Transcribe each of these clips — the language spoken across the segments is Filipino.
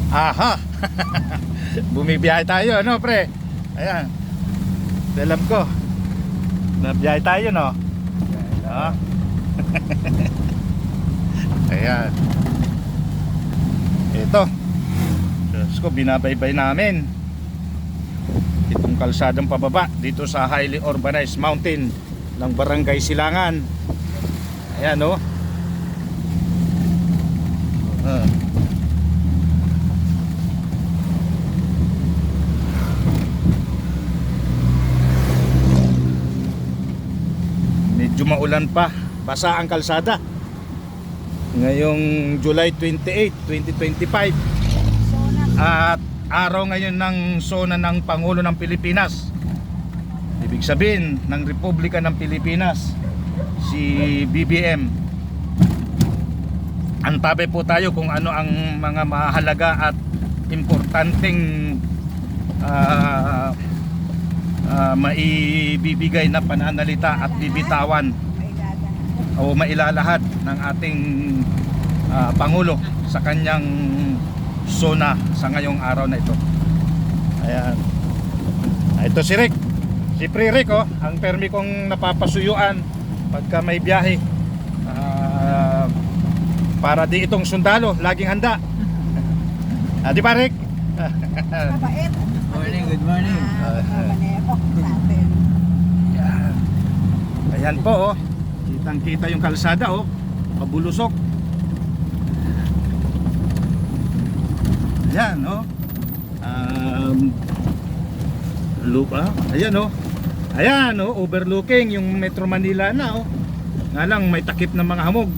Aha. Bumibiyahe tayo, no, pre? Ayan. Alam ko. Nabiyahe tayo, no? No? Ayan. Ito. Diyos ko, binabaybay namin itong kalsadang pababa dito sa highly urbanized mountain ng Barangay Silangan. Ayan, no? Medyo maulan pa, basa ang kalsada ngayong July 28, 2025 at araw ngayon ng sona ng Pangulo ng Pilipinas, ibig sabihin ng Republika ng Pilipinas, si BBM. Antabi po tayo kung ano ang mga mahalaga at importanteng maibibigay na pananalita at bibitawan o mailalahad ng ating Pangulo sa kanyang sona sa ngayong araw na ito. Ayan. Ito si Rick. Si Pre Rick, oh, ang permi kong napapasuyuan pagka may biyahe. Para di itong sundalo, laging handa. Di ba, Rick? Mabait. Morning, good morning. Maneho sa atin. Ayan. Ayan po, oh. Kitang-kita yung kalsada, oh. Pabulusok. Ayan, oh. Lupa. Ayan, oh. Ayan, oh. Overlooking yung Metro Manila na, oh. Nga lang, may takip ng mga hamog.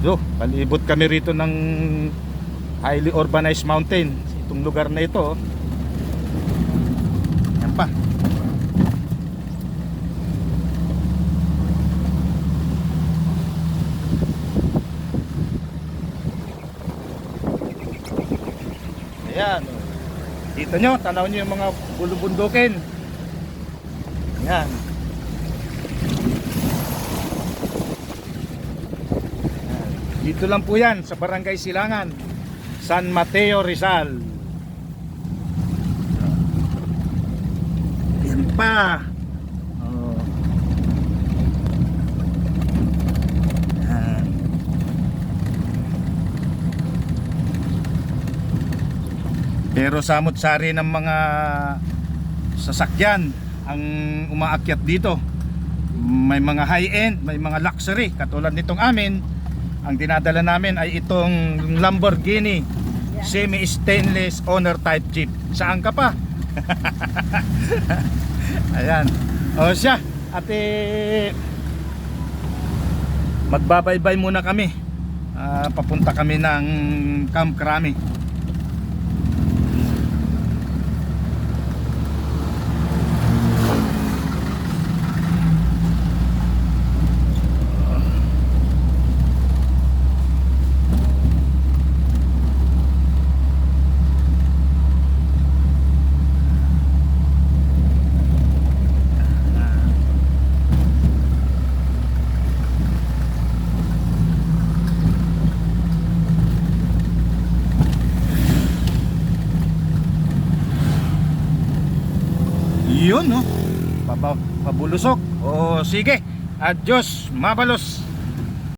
So, palibot kami rito ng highly urbanized mountain. Itong lugar na ito, oh. Yan pa. Ayan, oh. Dito nyo, tanaw nyo yung mga bulubundukin. Ayan. Dito lang po yan sa Barangay Silangan, San Mateo, Rizal. Yan pa. Oh. Yan. Pero samot-sari ng mga sasakyan ang umaakyat dito. May mga high-end, may mga luxury katulad nitong amin. Ang dinadala namin ay itong Lamborghini semi-stainless owner type Jeep. Saan ka pa? Ayan. O siya, ate, magbabaybay muna kami. Papunta kami ng Camp Crame. Yun, no? Pabulusok. O sige, adios, mabalos.